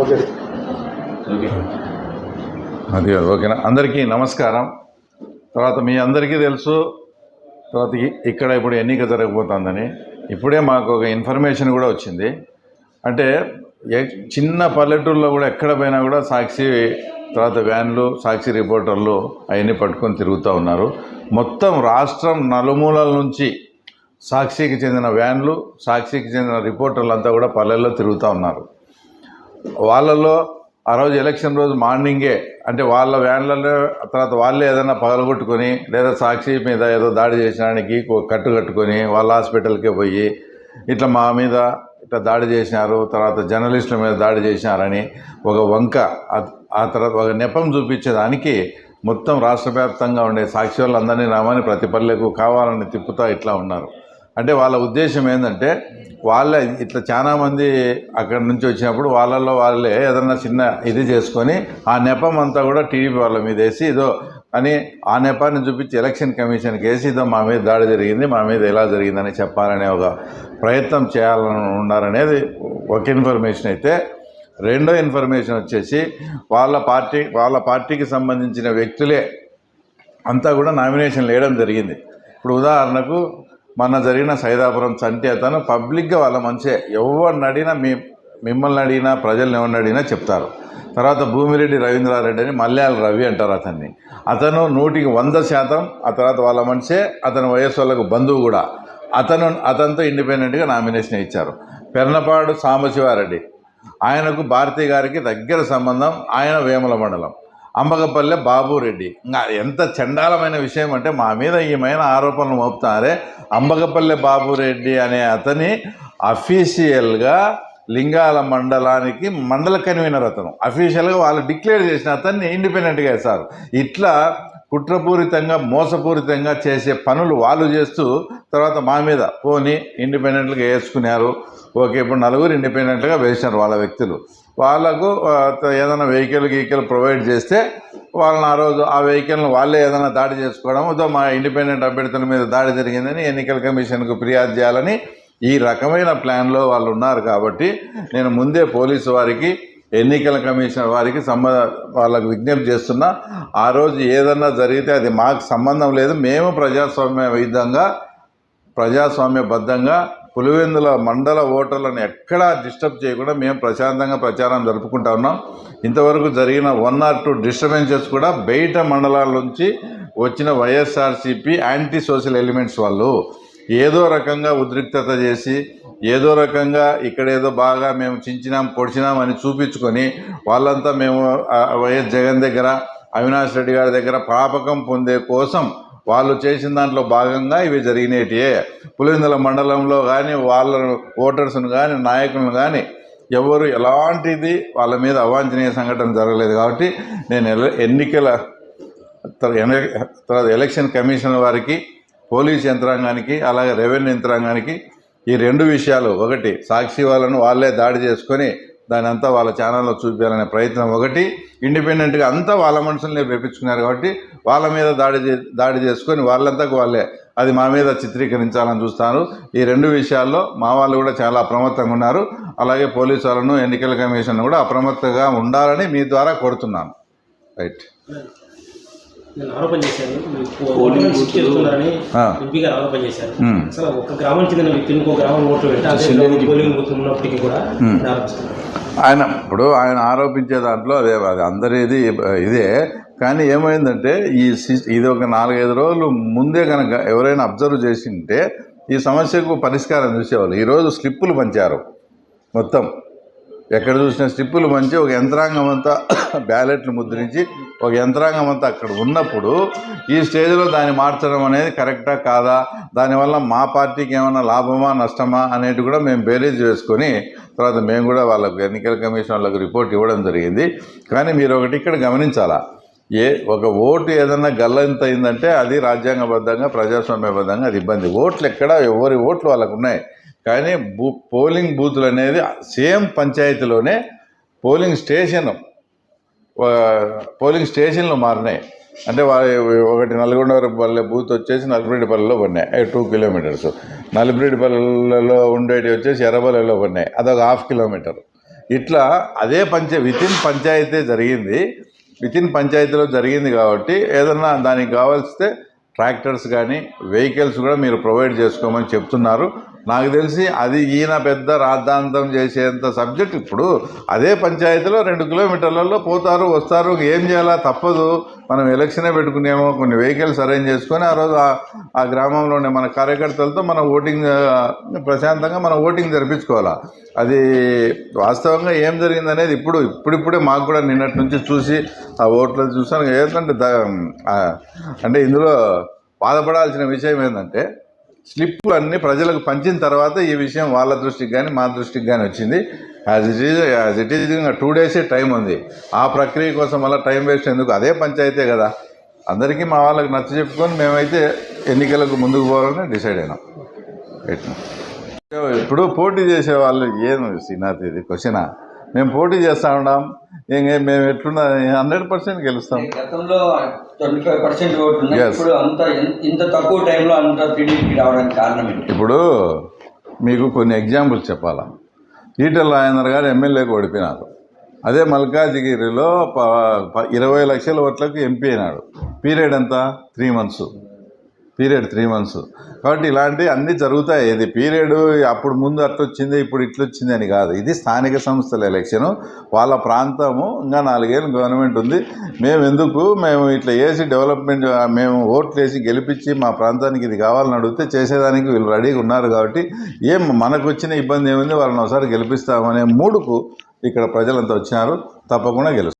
Okay అది ఓకేనా. అందరికీ నమస్కారం. తర్వాత మీ అందరికీ తెలుసు, తర్వాత ఇక్కడ ఇప్పుడు ఎన్నిక జరగబోతుందని ఇప్పుడే మాకు ఒక ఇన్ఫర్మేషన్ కూడా వచ్చింది. అంటే చిన్న పల్లెటూరులో కూడా ఎక్కడ పోయినా కూడా సాక్షి తర్వాత వ్యాన్లు, సాక్షి రిపోర్టర్లు అవన్నీ పట్టుకొని తిరుగుతూ ఉన్నారు. మొత్తం రాష్ట్రం నలుమూలల నుంచి సాక్షికి చెందిన వ్యాన్లు, సాక్షికి చెందిన రిపోర్టర్లు అంతా కూడా పల్లెల్లో తిరుగుతూ ఉన్నారు. వాళ్ళలో ఆ రోజు ఎలక్షన్ రోజు మార్నింగే అంటే వాళ్ళ వ్యాన్లలో తర్వాత వాళ్ళే ఏదైనా పగలగొట్టుకొని లేదా సాక్షి మీద ఏదో దాడి చేసడానికి కట్టుకొని వాళ్ళ హాస్పిటల్కే పోయి ఇట్లా మా మీద ఇట్లా దాడి చేసినారు, తర్వాత జర్నలిస్టుల మీద దాడి చేసినారని ఒక వంక, ఆ తర్వాత ఒక నెపం చూపించేదానికి మొత్తం రాష్ట్ర వ్యాప్తంగా ఉండే సాక్షి వాళ్ళందరినీ రామని ప్రతి పల్లెకు కావాలని తిప్పుతా ఇట్లా ఉన్నారు. అంటే వాళ్ళ ఉద్దేశం ఏంటంటే వాళ్ళే ఇట్లా చాలామంది అక్కడి నుంచి వచ్చినప్పుడు వాళ్ళే ఏదన్నా చిన్న ఇది చేసుకొని ఆ నెపం అంతా కూడా టీడీపీ వాళ్ళ మీద వేసి ఇదో అని ఆ నెపాన్ని చూపించి ఎలక్షన్ కమిషన్కి వేసి ఇదో మా మీద దాడి జరిగింది, మా మీద ఎలా జరిగిందని చెప్పాలనే ఒక ప్రయత్నం చేయాలని ఉన్నారనేది ఒక ఇన్ఫర్మేషన్ అయితే, రెండో ఇన్ఫర్మేషన్ వచ్చేసి వాళ్ళ పార్టీకి సంబంధించిన వ్యక్తులే అంతా కూడా నామినేషన్లు వేయడం జరిగింది. ఇప్పుడు ఉదాహరణకు మొన్న జరిగిన సైదాపురం చంటి అతను పబ్లిక్గా వాళ్ళ మంచిగా ఎవరిని అడిగినా మిమ్మల్ని అడిగినా ప్రజల్ని ఎవరిని అడిగినా చెప్తారు. తర్వాత భూమిరెడ్డి రవీంద్రారెడ్డి అని మల్యాల రవి అంటారు అతను 100% ఆ తర్వాత వాళ్ళ మనిషే, అతను వయస్సు వాళ్ళకు బంధువు కూడా. అతనితో ఇండిపెండెంట్గా నామినేషన్ ఇచ్చారు. పెర్నపాడు సాంబశివారెడ్డి, ఆయనకు భారతి గారికి దగ్గర సంబంధం, ఆయన వేముల మండలం. అంబగపల్లె బాబురెడ్డి, ఇంకా ఎంత చండాలమైన విషయం అంటే మా మీద ఈమైన ఆరోపణలు మోపుతారే. అంబగపల్లె బాబురెడ్డి అనే అతని అఫీషియల్గా లింగాల మండలానికి మండల కన్వీనర్, అతను అఫీషియల్గా వాళ్ళు డిక్లేర్ చేసిన అతన్ని ఇండిపెండెంట్గా వేశారు. ఇట్లా కుట్రపూరితంగా మోసపూరితంగా చేసే పనులు వాళ్ళు చేస్తూ తర్వాత మా మీద పోని ఇండిపెండెంట్గా వేసుకున్నారు. ఓకే, ఇప్పుడు 9 ఇండిపెండెంట్గా వేసినారు వాళ్ళ వ్యక్తులు. వాళ్ళకు ఏదైనా వెహికల్ ప్రొవైడ్ చేస్తే వాళ్ళని ఆ రోజు ఆ వెహికల్ని వాళ్ళే ఏదైనా దాడి చేసుకోవడం, మా ఇండిపెండెంట్ అభ్యర్థుల మీద దాడి జరిగిందని ఎన్నికల కమిషన్కు ఫిర్యాదు చేయాలని ఈ రకమైన ప్లాన్లో వాళ్ళు ఉన్నారు. కాబట్టి నేను ముందే పోలీసు వారికి, ఎన్నికల కమిషన్ వారికి వాళ్ళకు విజ్ఞప్తి చేస్తున్నా, ఆ రోజు ఏదన్నా జరిగితే అది మాకు సంబంధం లేదు. మేము ప్రజాస్వామ్యబద్ధంగా పులివెందుల మండల ఓటర్లను ఎక్కడా డిస్టర్బ్ చేయకుండా మేము ప్రశాంతంగా ప్రచారం జరుపుకుంటా ఉన్నాం. ఇంతవరకు జరిగిన 1 or 2 డిస్టర్బెన్సెస్ కూడా బయట మండలాల నుంచి వచ్చిన వైఎస్ఆర్సీపీ యాంటీ సోషల్ ఎలిమెంట్స్ వాళ్ళు ఏదో రకంగా ఉద్రిక్తత చేసి ఏదో రకంగా ఇక్కడేదో బాగా మేము చించినాం పొడిచినాం అని చూపించుకొని వాళ్ళంతా మేము వైఎస్ జగన్ దగ్గర, అవినాష్ రెడ్డి గారి దగ్గర ప్రాపకం పొందే కోసం వాళ్ళు చేసిన దాంట్లో భాగంగా ఇవి జరిగినటియే. పులివెందుల మండలంలో కానీ వాళ్ళ ఓటర్స్ను కానీ నాయకులను కానీ ఎవరు ఎలాంటిది వాళ్ళ మీద అవాంఛనీయ సంఘటన జరగలేదు. కాబట్టి నేను ఎలక్షన్ కమిషన్ వారికి, పోలీస్ యంత్రాంగానికి, అలాగే రెవెన్యూ యంత్రాంగానికి ఈ 2 విషయాలు, ఒకటి సాక్షి వాళ్ళను వాళ్ళే దాడి చేసుకొని దాని అంతా వాళ్ళ ఛానల్లో చూపించాలనే ప్రయత్నం, ఒకటి ఇండిపెండెంట్గా అంతా వాళ్ళ మనుషులనే పెంపించుకున్నారు కాబట్టి వాళ్ళ మీద దాడి చేసుకొని వాళ్ళంతకు వాళ్ళే అది మా మీద చిత్రీకరించాలని చూస్తారు. ఈ 2 విషయాల్లో మా వాళ్ళు కూడా చాలా అప్రమత్తంగా ఉన్నారు. అలాగే పోలీసు వాళ్ళను, ఎన్నికల కమిషన్ కూడా అప్రమత్తంగా ఉండాలని మీ ద్వారా కోరుతున్నాను. రైట్. ఆరోపణ చేశారు, చేస్తున్నారని ఎంపీ గారు ఆరోపణ చేశారు. అసలు ఒక గ్రామం చెందిన వ్యక్తి ఇంకో గ్రామం ఓట్లు పెట్టి పోలింగ్ బూత్ ఉన్నప్పటికీ కూడా ఆయన ఆరోపించే దాంట్లో అది అందరిది ఇదే. కానీ ఏమైందంటే ఇది ఒక 4-5 రోజులు ముందే కనుక ఎవరైనా అబ్జర్వ్ చేసింటే ఈ సమస్యకు పరిష్కారం చూసేవాళ్ళు. ఈరోజు స్లిప్పులు పంచారు, మొత్తం ఎక్కడ చూసిన స్లిప్పులు పంచి ఒక యంత్రాంగం అంతా బ్యాలెట్లు ముద్రించి ఒక యంత్రాంగం అంతా అక్కడ ఉన్నప్పుడు ఈ స్టేజ్లో దాన్ని మార్చడం అనేది కరెక్టా కాదా, దానివల్ల మా పార్టీకి ఏమైనా లాభమా నష్టమా అనేది కూడా మేము బేరీజ్ వేసుకొని తర్వాత మేము కూడా వాళ్ళకు ఎన్నికల కమిషన్ వాళ్ళకు రిపోర్ట్ ఇవ్వడం జరిగింది. కానీ మీరు ఒకటి ఇక్కడ గమనించాలా, ఒక ఓటు ఏదన్నా గల్లంత అయిందంటే అది రాజ్యాంగబద్ధంగా ప్రజాస్వామ్యబద్ధంగా అది ఇబ్బంది. ఓట్లు ఎక్కడ ఎవరి ఓట్లు వాళ్ళకు ఉన్నాయి. కానీ పోలింగ్ బూతులు అనేది సేమ్ పంచాయతీలోనే పోలింగ్ స్టేషన్లు మారినాయి. అంటే ఒకటి నల్గొండపల్లె బూత్ వచ్చేసి నలిపిరెడ్డిపల్లెలో పడినాయి, 2 kilometers. నలిపిరెడ్డిపల్లెలో ఉండేవి వచ్చేసి ఎర్రబల్లెలో పడినాయి, అదొక 1/2 kilometer. ఇట్లా అదే వితిన్ పంచాయతీ జరిగింది, వితిన్ పంచాయతీలో జరిగింది కాబట్టి ఏదన్నా దానికి కావాల్సితే ట్రాక్టర్స్ కానీ వెహికల్స్ కూడా మీరు ప్రొవైడ్ చేసుకోమని చెప్తున్నారు. నాకు తెలిసి అది ఈయన పెద్ద రాద్ధాంతం చేసేంత సబ్జెక్ట్. ఇప్పుడు అదే పంచాయతీలో 2 కిలోమీటర్లలో పోతారు వస్తారు, ఏం చేయాలా తప్పదు. మనం ఎలక్షనే పెట్టుకునేమో, కొన్ని వెహికల్స్ అరేంజ్ చేసుకొని ఆ రోజు ఆ గ్రామంలోనే మన కార్యకర్తలతో మన ఓటింగ్ ప్రశాంతంగా మన ఓటింగ్ జరిపించుకోవాలా. అది వాస్తవంగా ఏం జరిగింది అనేది ఇప్పుడిప్పుడే మాకు కూడా నిన్నటి నుంచి చూసి ఆ ఓట్లు చూసాను. ఏంటంటే అంటే ఇందులో బాధపడాల్సిన విషయం ఏంటంటే స్లిప్పులు అన్నీ ప్రజలకు పంచిన తర్వాత ఈ విషయం వాళ్ళ దృష్టికి కానీ మా దృష్టికి కానీ వచ్చింది. యాజ్ ఇట్ ఈజ్ 2 డేసే టైం ఉంది. ఆ ప్రక్రియ కోసం వల్ల టైం వేస్ట్ ఎందుకు? అదే పంచాయతీ కదా. అందరికీ మా వాళ్ళకి నచ్చ చెప్పుకొని మేమైతే ఎన్నికలకు ముందుకు పోవాలని డిసైడ్ అయినాం. ఇప్పుడు పోటీ చేసే వాళ్ళు ఏం శ్రీనాథ్, ఇది క్వశ్చనా? మేము పోటీ చేస్తూ ఉన్నాం, మేము ఎట్లున్నా 100% గెలుస్తాం. గతంలో 25% ఓటు ఉన్నాయి. Yes. ఇప్పుడు ఇంత తక్కువ టైంలో అంత టీడీపీకి రావడానికి కారణం ఏంటి? ఇప్పుడు మీకు కొన్ని ఎగ్జాంపుల్స్ చెప్పాలా. ఈటెల రాజేందర్ గారు ఎమ్మెల్యేకి ఓడిపోయినారు. అదే మల్కాజిగిరిలో 20 లక్షల ఓట్లకు ఎంపీ అయినాడు. పీరియడ్ ఎంత? 3 months. Period 3 months. కాబట్టి ఇలాంటివి అన్నీ జరుగుతాయి. ఇది పీరియడ్ అప్పుడు ముందు అట్లొచ్చింది ఇప్పుడు ఇట్లొచ్చింది అని కాదు. ఇది స్థానిక సంస్థల ఎలక్షను, వాళ్ళ ప్రాంతము. ఇంకా 4 ఏళ్ళు గవర్నమెంట్ ఉంది. మేము ఇట్లా వేసి డెవలప్మెంట్, మేము ఓట్లు వేసి గెలిపించి మా ప్రాంతానికి ఇది కావాలని అడిగితే చేసేదానికి వీళ్ళు రెడీగా ఉన్నారు. కాబట్టి మనకు వచ్చిన ఇబ్బంది ఏముంది, వాళ్ళని ఒకసారి గెలిపిస్తామనే మూడుకు ఇక్కడ ప్రజలంతా వచ్చినారు. తప్పకుండా గెలుస్తారు.